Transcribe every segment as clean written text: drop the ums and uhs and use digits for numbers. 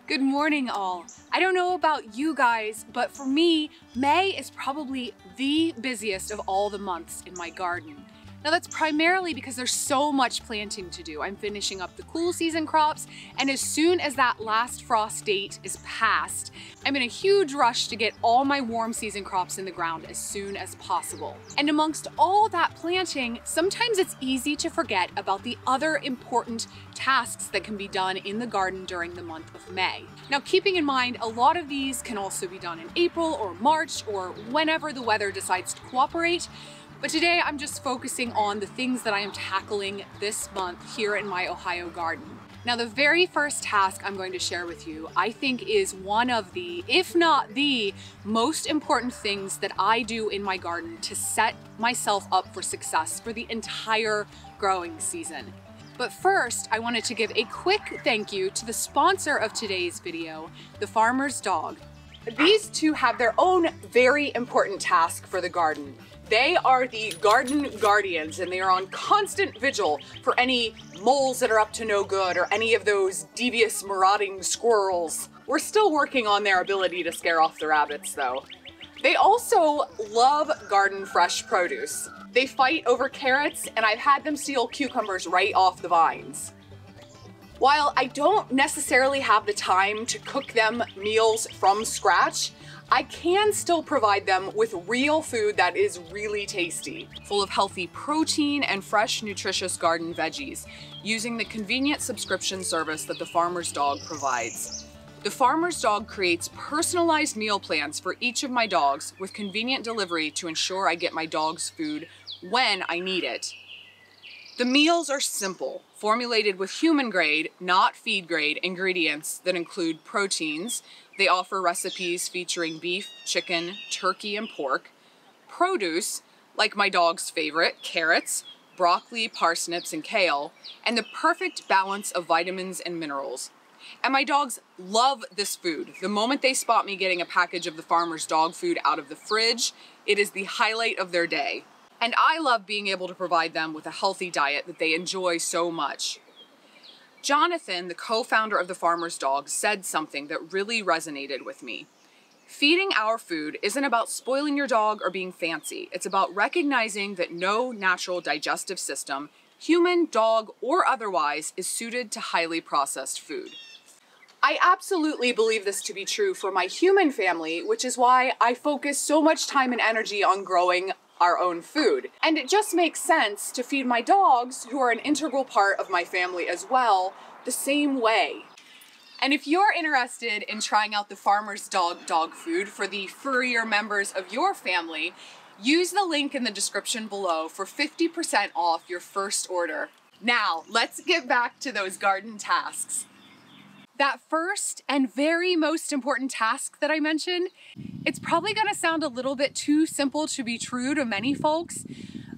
Good morning, all. I don't know about you guys, but for me, May is probably the busiest of all the months in my garden. Now that's primarily because there's so much planting to do. I'm finishing up the cool season crops, and as soon as that last frost date is passed, I'm in a huge rush to get all my warm season crops in the ground as soon as possible. And amongst all that planting, sometimes it's easy to forget about the other important tasks that can be done in the garden during the month of May. Now, keeping in mind, a lot of these can also be done in April or March or whenever the weather decides to cooperate. But today I'm just focusing on the things that I am tackling this month here in my Ohio garden. Now, the very first task I'm going to share with you, I think is one of the, if not the most important things that I do in my garden to set myself up for success for the entire growing season. But first, I wanted to give a quick thank you to the sponsor of today's video, The Farmer's Dog. These two have their own very important task for the garden. They are the garden guardians, and they are on constant vigil for any moles that are up to no good or any of those devious marauding squirrels. We're still working on their ability to scare off the rabbits, though. They also love garden fresh produce. They fight over carrots, and I've had them steal cucumbers right off the vines. While I don't necessarily have the time to cook them meals from scratch, I can still provide them with real food that is really tasty, full of healthy protein and fresh, nutritious garden veggies, using the convenient subscription service that The Farmer's Dog provides. The Farmer's Dog creates personalized meal plans for each of my dogs with convenient delivery to ensure I get my dog's food when I need it. The meals are simple, formulated with human grade, not feed grade ingredients that include proteins. They offer recipes featuring beef, chicken, turkey, and pork, produce, like my dog's favorite, carrots, broccoli, parsnips, and kale, and the perfect balance of vitamins and minerals. And my dogs love this food. The moment they spot me getting a package of The Farmer's Dog food out of the fridge, it is the highlight of their day. And I love being able to provide them with a healthy diet that they enjoy so much. Jonathan, the co-founder of The Farmer's Dog, said something that really resonated with me. Feeding our food isn't about spoiling your dog or being fancy. It's about recognizing that no natural digestive system, human, dog, or otherwise, is suited to highly processed food. I absolutely believe this to be true for my human family, which is why I focus so much time and energy on growing our own food. And it just makes sense to feed my dogs, who are an integral part of my family as well, the same way. And if you're interested in trying out The Farmer's Dog dog food for the furrier members of your family, use the link in the description below for 50% off your first order. Now, let's get back to those garden tasks. That first and very most important task that I mentioned, it's probably gonna sound a little bit too simple to be true to many folks,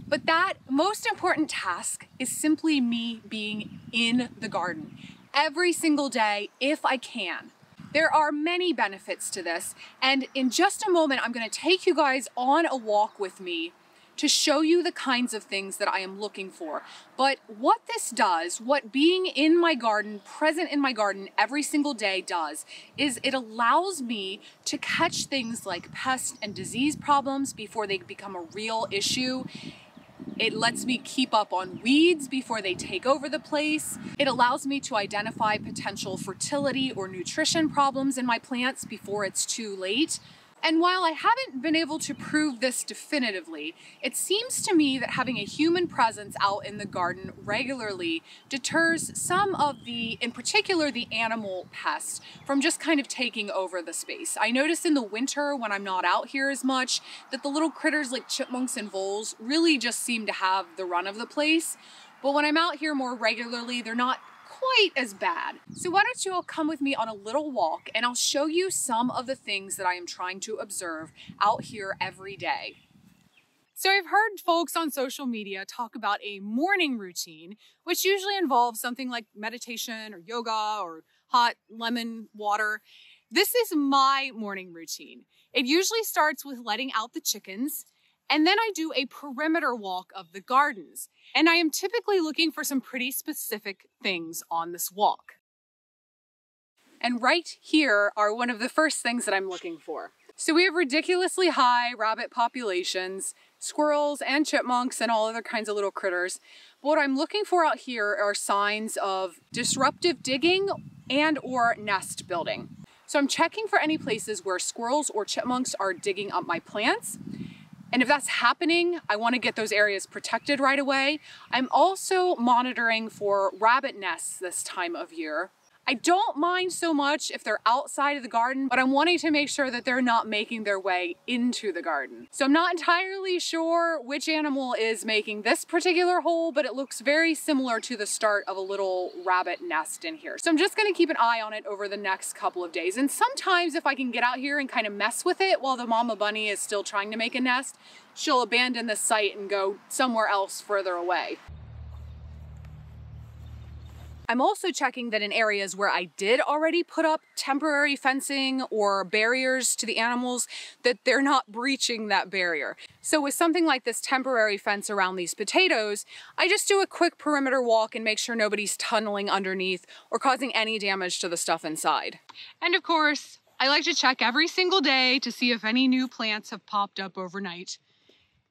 but that most important task is simply me being in the garden every single day if I can. There are many benefits to this, and in just a moment, I'm gonna take you guys on a walk with me to show you the kinds of things that I am looking for. But what this does, what being in my garden, present in my garden every single day does, is it allows me to catch things like pest and disease problems before they become a real issue. It lets me keep up on weeds before they take over the place. It allows me to identify potential fertility or nutrition problems in my plants before it's too late. And while I haven't been able to prove this definitively, it seems to me that having a human presence out in the garden regularly deters some of the, in particular the animal pests, from just kind of taking over the space. I notice in the winter when I'm not out here as much that the little critters like chipmunks and voles really just seem to have the run of the place. But when I'm out here more regularly, they're not quite as bad. So why don't you all come with me on a little walk, and I'll show you some of the things that I am trying to observe out here every day. So I've heard folks on social media talk about a morning routine, which usually involves something like meditation or yoga or hot lemon water. This is my morning routine. It usually starts with letting out the chickens, and then I do a perimeter walk of the gardens. And I am typically looking for some pretty specific things on this walk. And right here are one of the first things that I'm looking for. So we have ridiculously high rabbit populations, squirrels and chipmunks and all other kinds of little critters. But what I'm looking for out here are signs of disruptive digging and or nest building. So I'm checking for any places where squirrels or chipmunks are digging up my plants. And if that's happening, I want to get those areas protected right away. I'm also monitoring for rabbit nests this time of year. I don't mind so much if they're outside of the garden, but I'm wanting to make sure that they're not making their way into the garden. So I'm not entirely sure which animal is making this particular hole, but it looks very similar to the start of a little rabbit nest in here. So I'm just gonna keep an eye on it over the next couple of days. And sometimes if I can get out here and kind of mess with it while the mama bunny is still trying to make a nest, she'll abandon the site and go somewhere else further away. I'm also checking that in areas where I did already put up temporary fencing or barriers to the animals, that they're not breaching that barrier. So with something like this temporary fence around these potatoes, I just do a quick perimeter walk and make sure nobody's tunneling underneath or causing any damage to the stuff inside. And of course, I like to check every single day to see if any new plants have popped up overnight.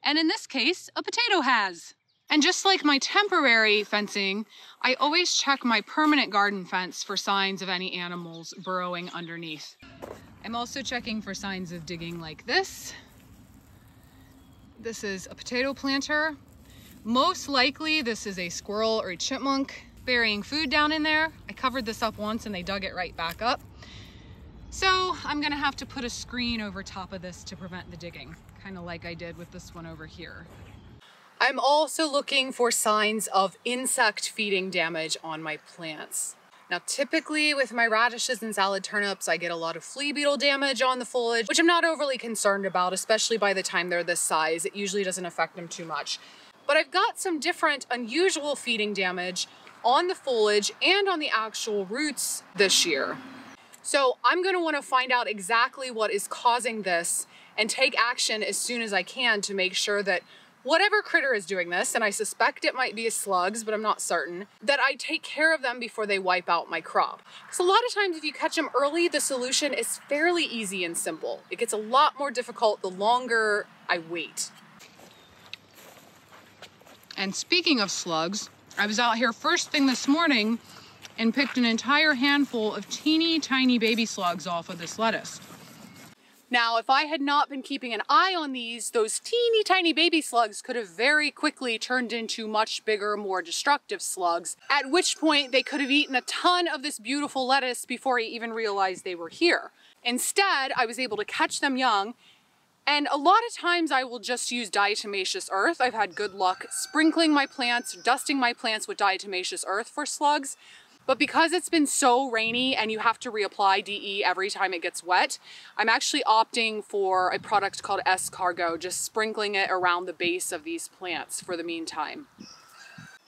And in this case, a potato has. And just like my temporary fencing, I always check my permanent garden fence for signs of any animals burrowing underneath. I'm also checking for signs of digging like this. This is a potato planter. Most likely this is a squirrel or a chipmunk burying food down in there. I covered this up once and they dug it right back up. So I'm gonna have to put a screen over top of this to prevent the digging, kind of like I did with this one over here. I'm also looking for signs of insect feeding damage on my plants. Now, typically with my radishes and salad turnips, I get a lot of flea beetle damage on the foliage, which I'm not overly concerned about, especially by the time they're this size. It usually doesn't affect them too much. But I've got some different unusual feeding damage on the foliage and on the actual roots this year. So I'm gonna wanna find out exactly what is causing this and take action as soon as I can to make sure that whatever critter is doing this, and I suspect it might be slugs, but I'm not certain, that I take care of them before they wipe out my crop. Because a lot of times if you catch them early, the solution is fairly easy and simple. It gets a lot more difficult the longer I wait. And speaking of slugs, I was out here first thing this morning and picked an entire handful of teeny tiny baby slugs off of this lettuce. Now, if I had not been keeping an eye on these, those teeny tiny baby slugs could have very quickly turned into much bigger, more destructive slugs, at which point they could have eaten a ton of this beautiful lettuce before I even realized they were here. Instead, I was able to catch them young, and a lot of times I will just use diatomaceous earth. I've had good luck sprinkling my plants, dusting my plants with diatomaceous earth for slugs. But because it's been so rainy and you have to reapply DE every time it gets wet, I'm actually opting for a product called Escargot, just sprinkling it around the base of these plants for the meantime.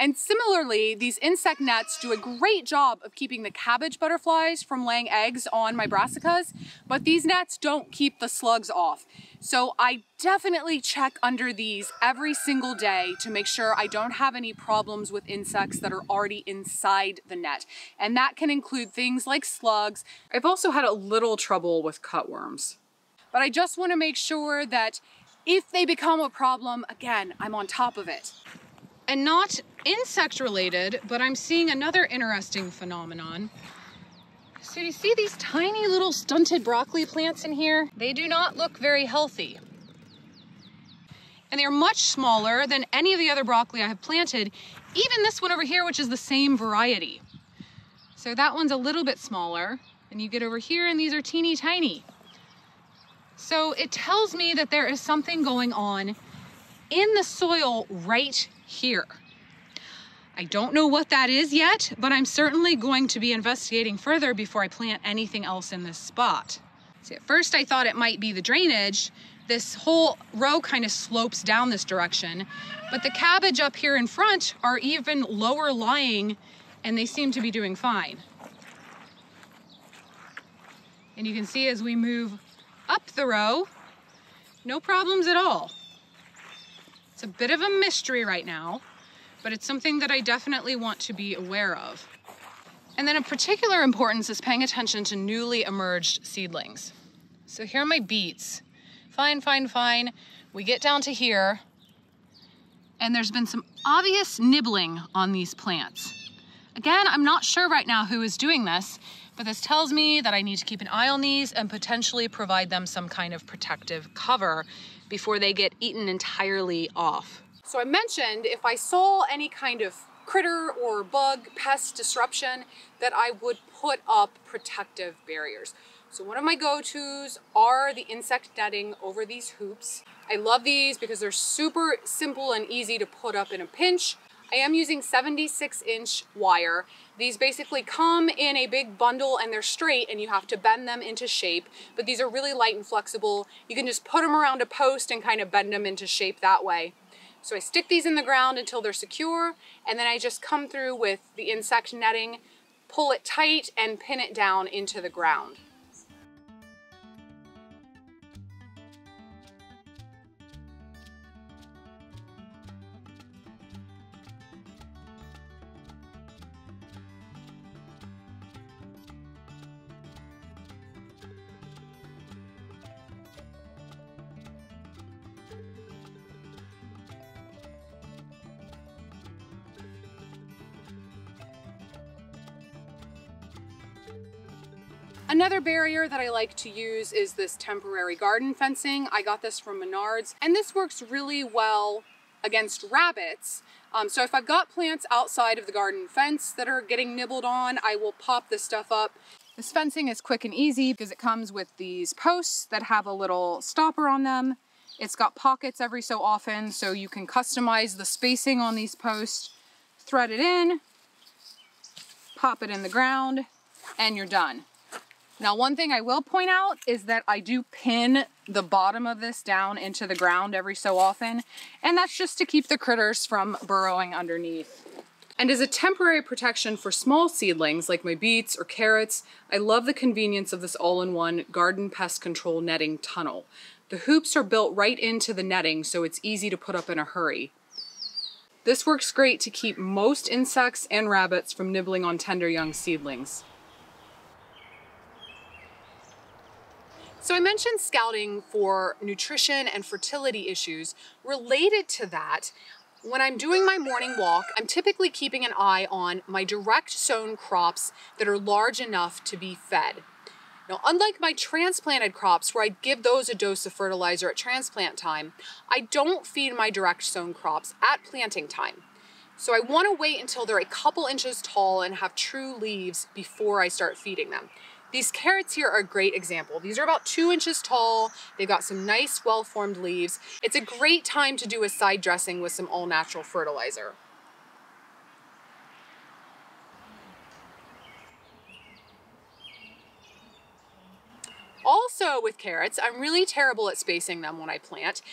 And similarly, these insect nets do a great job of keeping the cabbage butterflies from laying eggs on my brassicas, but these nets don't keep the slugs off. So I definitely check under these every single day to make sure I don't have any problems with insects that are already inside the net. And that can include things like slugs. I've also had a little trouble with cutworms. But I just want to make sure that if they become a problem, again, I'm on top of it. And not insect related, but I'm seeing another interesting phenomenon. So you see these tiny little stunted broccoli plants in here? They do not look very healthy. And they're much smaller than any of the other broccoli I have planted, even this one over here, which is the same variety. So that one's a little bit smaller, and you get over here and these are teeny tiny. So it tells me that there is something going on in the soil right here. I don't know what that is yet, but I'm certainly going to be investigating further before I plant anything else in this spot. See, at first I thought it might be the drainage. This whole row kind of slopes down this direction, but the cabbage up here in front are even lower lying and they seem to be doing fine. And you can see as we move up the row, no problems at all. It's a bit of a mystery right now, but it's something that I definitely want to be aware of. And then of particular importance is paying attention to newly emerged seedlings. So here are my beets. Fine, fine, fine. We get down to here, and there's been some obvious nibbling on these plants. Again, I'm not sure right now who is doing this, but this tells me that I need to keep an eye on these and potentially provide them some kind of protective cover before they get eaten entirely off. So I mentioned if I saw any kind of critter or bug, pest disruption, that I would put up protective barriers. So one of my go-tos are the insect netting over these hoops. I love these because they're super simple and easy to put up in a pinch. I am using 76-inch wire. These basically come in a big bundle and they're straight and you have to bend them into shape, but these are really light and flexible. You can just put them around a post and kind of bend them into shape that way. So I stick these in the ground until they're secure, and then I just come through with the insect netting, pull it tight, and pin it down into the ground. Another barrier that I like to use is this temporary garden fencing. I got this from Menards, and this works really well against rabbits. So if I've got plants outside of the garden fence that are getting nibbled on, I will pop this stuff up. This fencing is quick and easy because it comes with these posts that have a little stopper on them. It's got pockets every so often, so you can customize the spacing on these posts, thread it in, pop it in the ground, and you're done. Now, one thing I will point out is that I do pin the bottom of this down into the ground every so often, and that's just to keep the critters from burrowing underneath. And as a temporary protection for small seedlings like my beets or carrots, I love the convenience of this all-in-one garden pest control netting tunnel. The hoops are built right into the netting, so it's easy to put up in a hurry. This works great to keep most insects and rabbits from nibbling on tender young seedlings. So I mentioned scouting for nutrition and fertility issues. Related to that, when I'm doing my morning walk, I'm typically keeping an eye on my direct sown crops that are large enough to be fed. Now, unlike my transplanted crops where I give those a dose of fertilizer at transplant time, I don't feed my direct sown crops at planting time. So I want to wait until they're a couple inches tall and have true leaves before I start feeding them. These carrots here are a great example. These are about 2 inches tall. They've got some nice, well-formed leaves. It's a great time to do a side dressing with some all-natural fertilizer. Also with carrots, I'm really terrible at spacing them when I plant.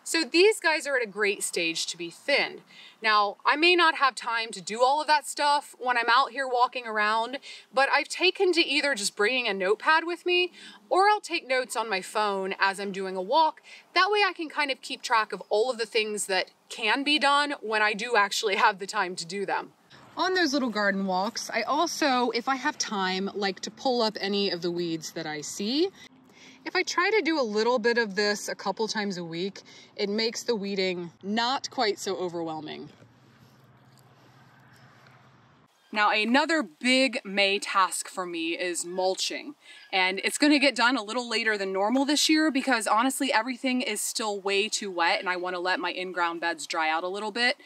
So these guys are at a great stage to be thinned. Now, I may not have time to do all of that stuff when I'm out here walking around, but I've taken to either just bringing a notepad with me, or I'll take notes on my phone as I'm doing a walk. That way I can kind of keep track of all of the things that can be done when I do actually have the time to do them. On those little garden walks, I also, if I have time, like to pull up any of the weeds that I see. If I try to do a little bit of this a couple times a week, it makes the weeding not quite so overwhelming. Now, another big May task for me is mulching, and it's going to get done a little later than normal this year because honestly everything is still way too wet and I want to let my in-ground beds dry out a little bit.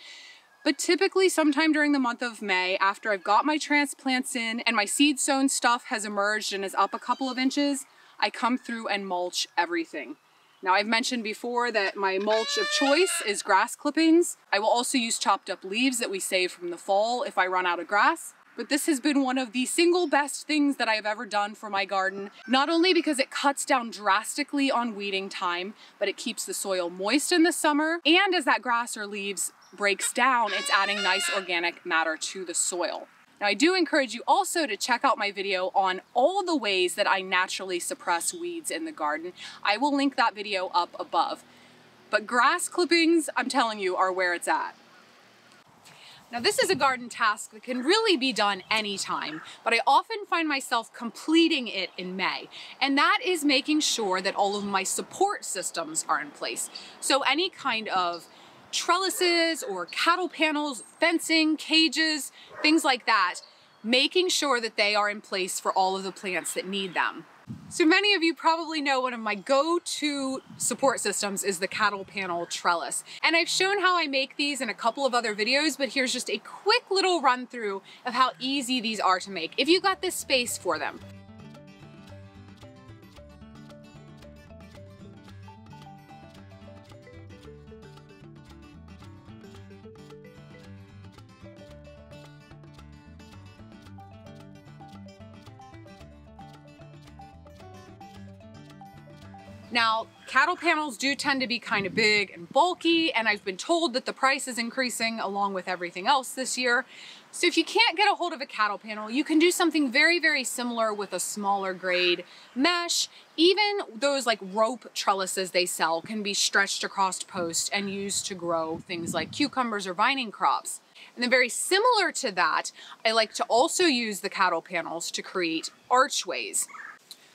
But typically sometime during the month of May, after I've got my transplants in and my seed sown stuff has emerged and is up a couple of inches, I come through and mulch everything. Now, I've mentioned before that my mulch of choice is grass clippings. I will also use chopped up leaves that we save from the fall if I run out of grass. But this has been one of the single best things that I've ever done for my garden, not only because it cuts down drastically on weeding time, but it keeps the soil moist in the summer. And as that grass or leaves breaks down, it's adding nice organic matter to the soil. Now, I do encourage you also to check out my video on all the ways that I naturally suppress weeds in the garden. I will link that video up above. But grass clippings, I'm telling you, are where it's at. Now this is a garden task that can really be done anytime, but I often find myself completing it in May. And that is making sure that all of my support systems are in place. So any kind of trellises or cattle panels, fencing, cages, things like that, making sure that they are in place for all of the plants that need them. So many of you probably know one of my go-to support systems is the cattle panel trellis. And I've shown how I make these in a couple of other videos, but here's just a quick little run through of how easy these are to make if you've got this space for them. Now, cattle panels do tend to be kind of big and bulky, and I've been told that the price is increasing along with everything else this year. So if you can't get a hold of a cattle panel, you can do something very, very similar with a smaller grade mesh. Even those like rope trellises they sell can be stretched across posts and used to grow things like cucumbers or vining crops. And then very similar to that, I like to also use the cattle panels to create archways.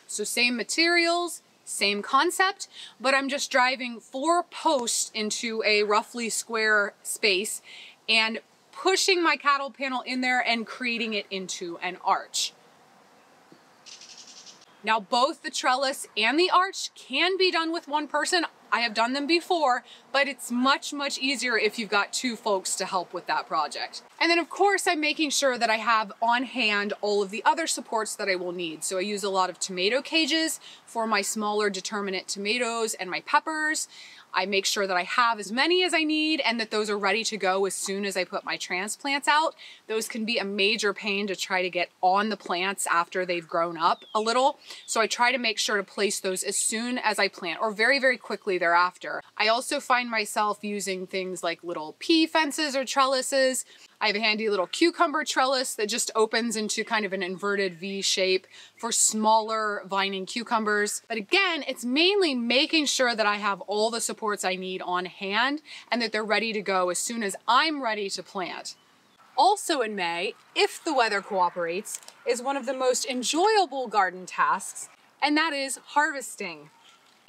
So same materials, same concept, but I'm just driving 4 posts into a roughly square space and pushing my cattle panel in there and creating it into an arch. Now both the trellis and the arch can be done with one person. I have done them before, but it's much, much easier if you've got 2 folks to help with that project. And then of course I'm making sure that I have on hand all of the other supports that I will need. So I use a lot of tomato cages for my smaller determinate tomatoes and my peppers. I make sure that I have as many as I need and that those are ready to go as soon as I put my transplants out. Those can be a major pain to try to get on the plants after they've grown up a little. So I try to make sure to place those as soon as I plant or very, very quickly thereafter. I also find myself using things like little pea fences or trellises. I have a handy little cucumber trellis that just opens into kind of an inverted V shape for smaller vining cucumbers. But again, it's mainly making sure that I have all the supports I need on hand and that they're ready to go as soon as I'm ready to plant. Also in May, if the weather cooperates, is one of the most enjoyable garden tasks, and that is harvesting.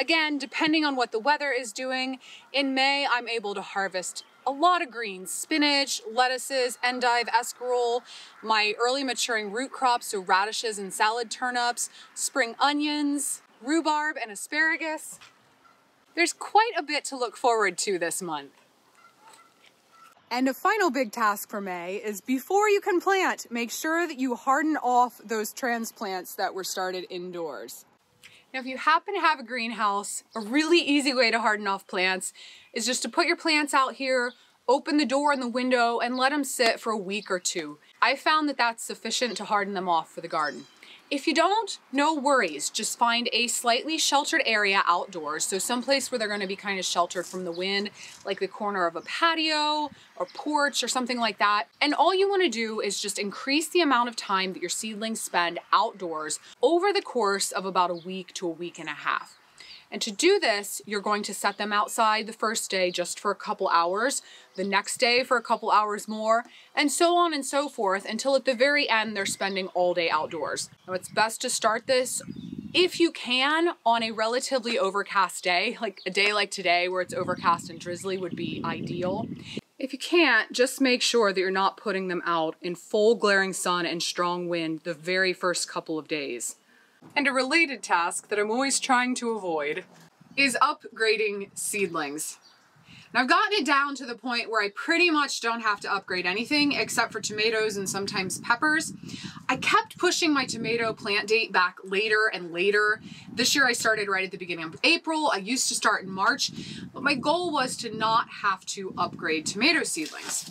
Again, depending on what the weather is doing, in May I'm able to harvest a lot of greens, spinach, lettuces, endive, escarole, my early maturing root crops, so radishes and salad turnips, spring onions, rhubarb and asparagus. There's quite a bit to look forward to this month. And a final big task for May is before you can plant, make sure that you harden off those transplants that were started indoors. Now, if you happen to have a greenhouse, a really easy way to harden off plants is just to put your plants out here, open the door and the window, and let them sit for a week or 2. I found that that's sufficient to harden them off for the garden. If you don't, no worries. Just find a slightly sheltered area outdoors. So someplace where they're going to be kind of sheltered from the wind, like the corner of a patio or porch or something like that. And all you want to do is just increase the amount of time that your seedlings spend outdoors over the course of about a week to a week and a half. And to do this, you're going to set them outside the first day just for a couple hours, the next day for a couple hours more, and so on and so forth until at the very end they're spending all day outdoors. Now it's best to start this, if you can, on a relatively overcast day, like a day like today where it's overcast and drizzly would be ideal. If you can't, just make sure that you're not putting them out in full glaring sun and strong wind the very first couple of days. And a related task that I'm always trying to avoid is upgrading seedlings. Now I've gotten it down to the point where I pretty much don't have to upgrade anything except for tomatoes and sometimes peppers. I kept pushing my tomato plant date back later and later. This year I started right at the beginning of April. I used to start in March, but my goal was to not have to upgrade tomato seedlings.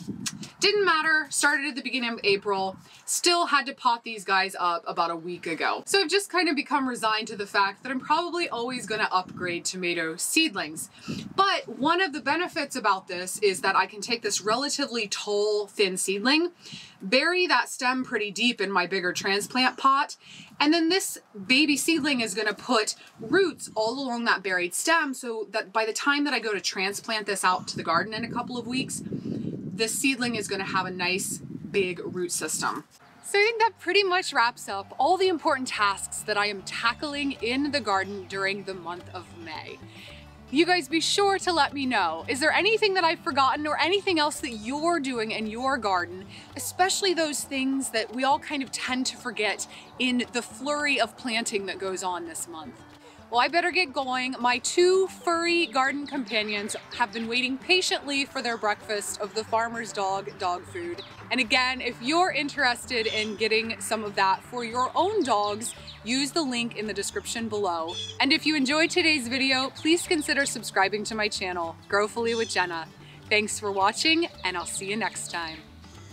Didn't matter, started at the beginning of April, still had to pot these guys up about a week ago. So I've just kind of become resigned to the fact that I'm probably always gonna upgrade tomato seedlings. But one of the benefits about this is that I can take this relatively tall, thin seedling, bury that stem pretty deep in my bigger transplant pot, and then this baby seedling is gonna put roots all along that buried stem so that by the time that I go to transplant this out to the garden in a couple of weeks, this seedling is gonna have a nice big root system. So I think that pretty much wraps up all the important tasks that I am tackling in the garden during the month of May. You guys be sure to let me know. Is there anything that I've forgotten or anything else that you're doing in your garden, especially those things that we all kind of tend to forget in the flurry of planting that goes on this month? Well, I better get going. My 2 furry garden companions have been waiting patiently for their breakfast of the farmer's dog dog food. And again, if you're interested in getting some of that for your own dogs, use the link in the description below. And if you enjoyed today's video, please consider subscribing to my channel, Growfully with Jenna. Thanks for watching, and I'll see you next time.